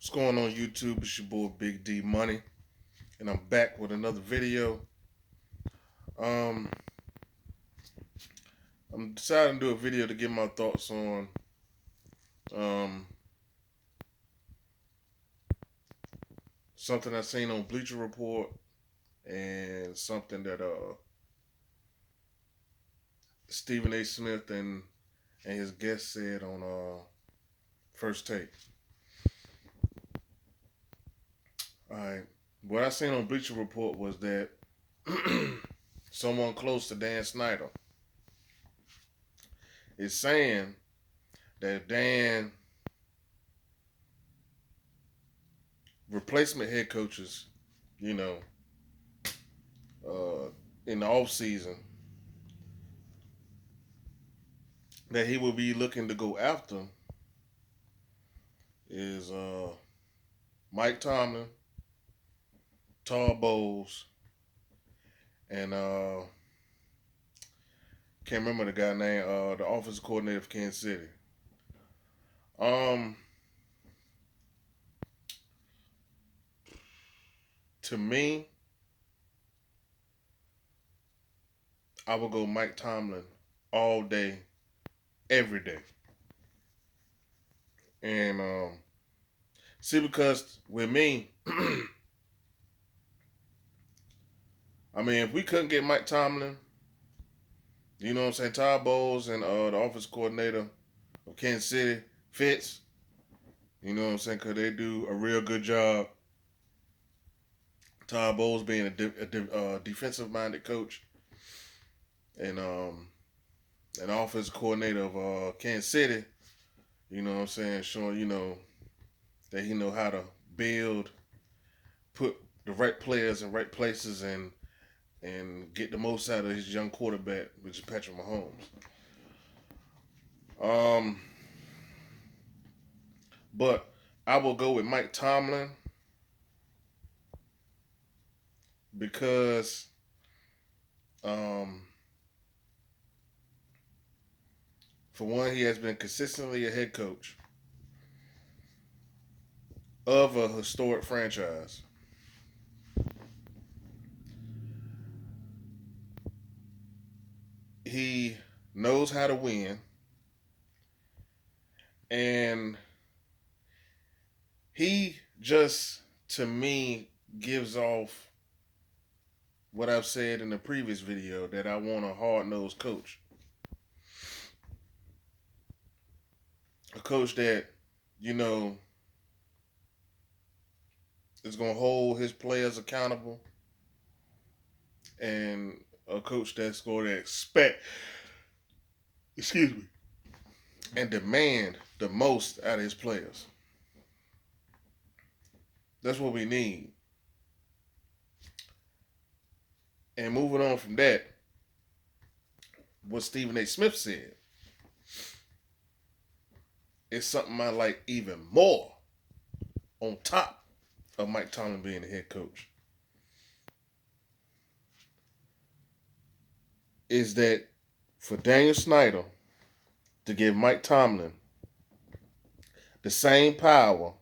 What's going on YouTube? It's your boy Big D Money, and I'm back with another video. Um, I'm deciding to do a video to give my thoughts on um something I seen on Bleacher Report and something that Stephen A. Smith and his guest said on First Take. All right, what I seen on Bleacher Report was that someone close to Dan Snyder is saying that Dan replacement head coaches, you know, uh, in the off season, that he will be looking to go after is Mike Tomlin, Todd Bowles, and can't remember the guy name, the offensive coordinator of Kansas City. Um, to me, I would go Mike Tomlin all day, every day. And see, because with me, I mean, if we couldn't get Mike Tomlin, you know what I'm saying, Todd Bowles and the offensive coordinator of Kansas City, Fitz, you know what I'm saying, because they do a real good job. Todd Bowles being a defensive-minded coach, and an offensive coordinator of Kansas City, you know what I'm saying, showing, that he know how to build, put the right players in right places, and get the most out of his young quarterback, which is Patrick Mahomes. Um, but I will go with Mike Tomlin because um, for one, he has been consistently a head coach of a historic franchise. He knows how to win, and he just, to me, gives off what I've said in the previous video, that I want a hard-nosed coach. A coach that, you know, is going to hold his players accountable, and a coach that's going to expect, excuse me, and demand the most out of his players. That's what we need. And moving on from that, what Stephen A. Smith said is something I like even more on top of Mike Tomlin being the head coach. Is that for Daniel Snyder to give Mike Tomlin the same power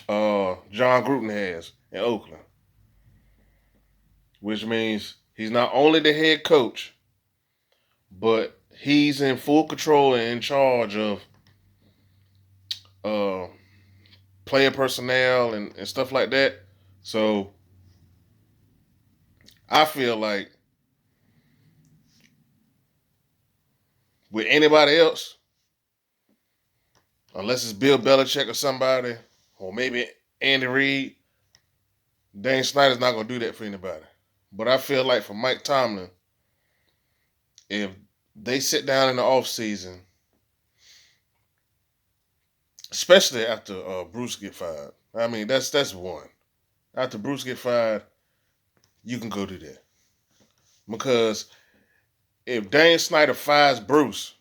John Gruden has in Oakland, which means he's not only the head coach, but he's in full control and in charge of uh, player personnel and stuff like that. So I feel like with anybody else, unless it's Bill Belichick or somebody, or maybe Andy Reid, Dan Snyder's not going to do that for anybody. But I feel like for Mike Tomlin, if they sit down in the offseason, especially after Bruce get fired, I mean, that's one. After Bruce get fired, you can go do that. Because if Dan Snyder fires Bruce,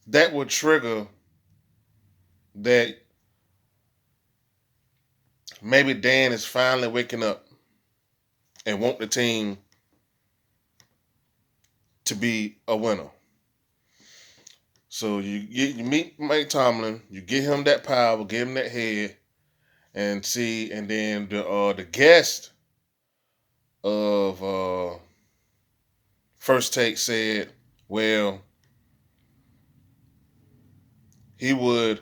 that would trigger that maybe Dan is finally waking up and want the team to be a winner. So you meet Mike Tomlin, you get him that power, give him that head, and then the guest of First Take said, well, he would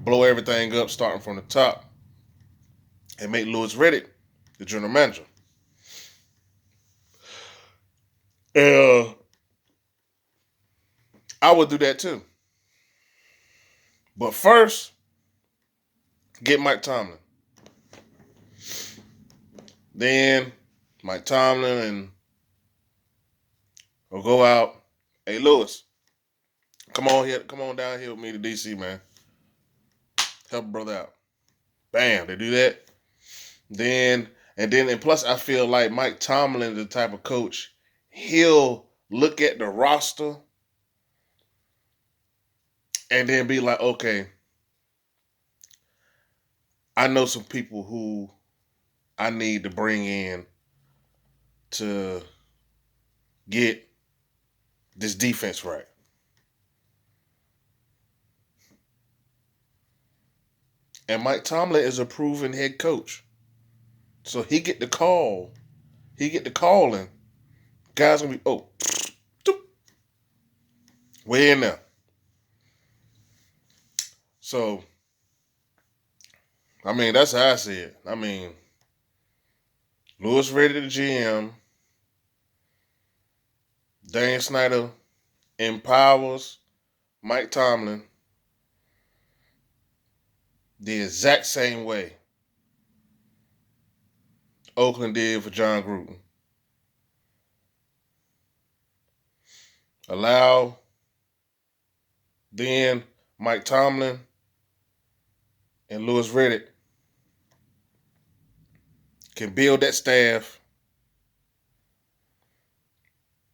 blow everything up starting from the top and make Louis Riddick the general manager. Uh, I would do that too. But first, get Mike Tomlin. Then Mike Tomlin and will go out. Hey Louis, come on down here with me to DC, man. Help a brother out. Bam, they do that. Then and plus I feel like Mike Tomlin is the type of coach, he'll look at the roster and then be like, okay, I know some people who I need to bring in to get this defense right. And Mike Tomlin is a proven head coach. So he get the call. He get the calling. Guys gonna be, oh, way in there. So, I mean, that's how I see it. I mean, Louis Riddick, the GM, Dan Snyder empowers Mike Tomlin the exact same way Oakland did for John Gruden. Allow then Mike Tomlin and Louis Riddick can build that staff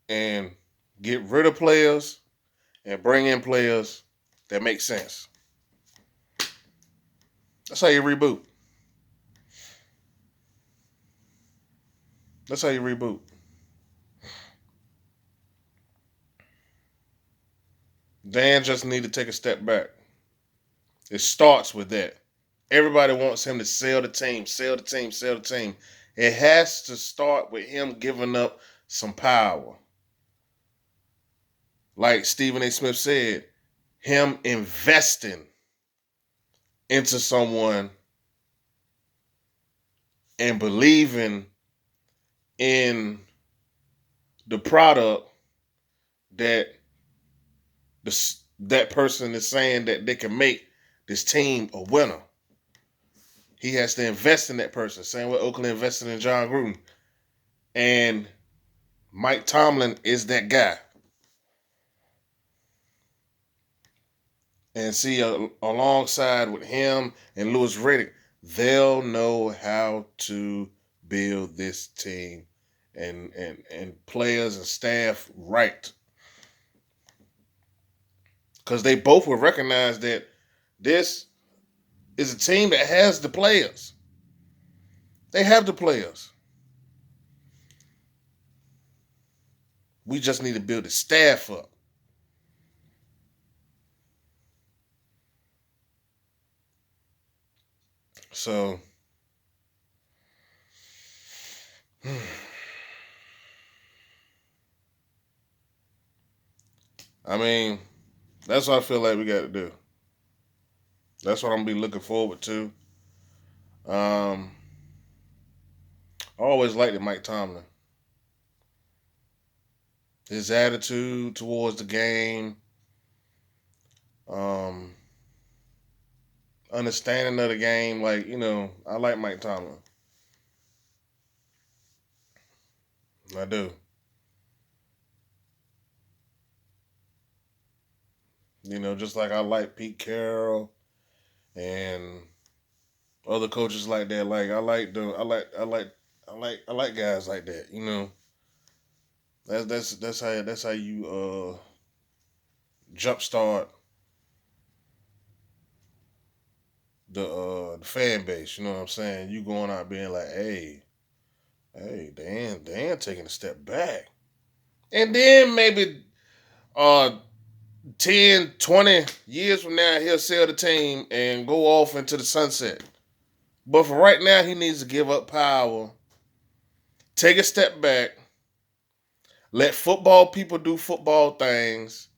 and get rid of players and bring in players that make sense. That's how you reboot. That's how you reboot. Dan just need to take a step back. It starts with that. Everybody wants him to sell the team, sell the team, sell the team. It has to start with him giving up some power. Like Stephen A. Smith said, him investing into someone and believing in the product that that person is saying that they can make this team a winner. He has to invest in that person. Same way Oakland invested in John Gruden. And Mike Tomlin is that guy. And see, alongside with him and Louis Riddick, they'll know how to build this team and players and staff right. Because they both will recognize that this is a team that has the players. They have the players. We just need to build the staff up. So, I mean, that's what I feel like we got to do. That's what I'm gonna be looking forward to. I always liked it, Mike Tomlin. His attitude towards the game, um, understanding of the game. Like, I like Mike Tomlin. I do. Just like I like Pete Carroll and other coaches like that. Like I like guys like that. That's how you jumpstart the fan base. You know what I'm saying? You going out being like, hey, Dan taking a step back, and then maybe uh 10, 20 years from now, he'll sell the team and go off into the sunset. But for right now, he needs to give up power, take a step back, let football people do football things.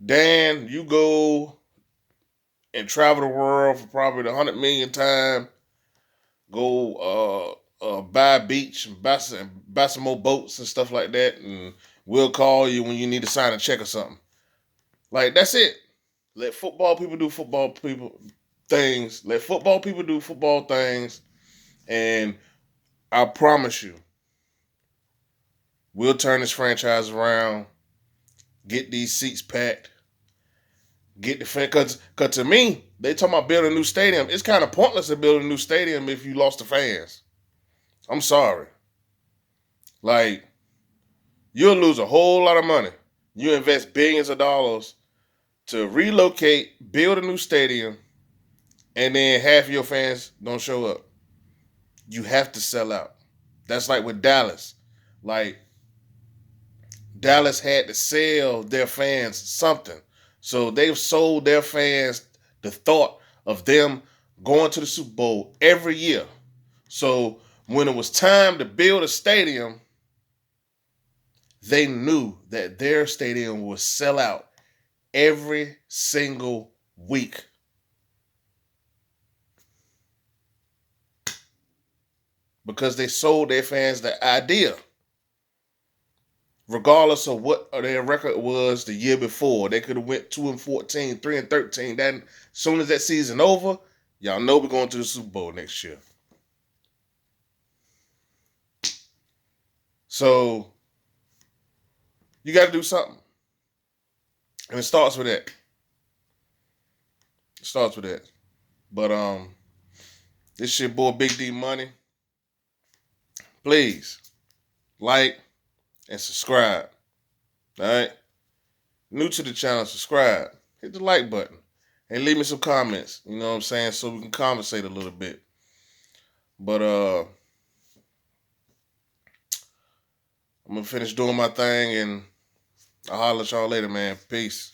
Dan, you go and travel the world for probably the 100 million time. Go buy a beach and buy some more boats and stuff like that, and we'll call you when you need to sign a check or something. Like that's it. Let football people do football people things. Let football people do football things, and I promise you, we'll turn this franchise around. Get these seats packed. Get the fan, cause to me, they talking about building a new stadium. It's kind of pointless to build a new stadium if you lost the fans. I'm sorry. Like, you'll lose a whole lot of money. You invest billions of dollars to relocate, build a new stadium, and then half of your fans don't show up. You have to sell out. That's like with Dallas. Like, Dallas had to sell their fans something. So they've sold their fans the thought of them going to the Super Bowl every year. So when it was time to build a stadium, they knew that their stadium would sell out every single week. Because they sold their fans the idea. Regardless of what their record was the year before, they could have went 2-14, 3-13. Then, as soon as that season over, y'all know we're going to the Super Bowl next year. So you got to do something, and it starts with that. It starts with that. But this shit, boy, Big D Money. Please like and subscribe. All right. New to the channel, subscribe. Hit the like button. And leave me some comments. You know what I'm saying? So we can conversate a little bit. But I'm gonna finish doing my thing and I'll holler at y'all later, man. Peace.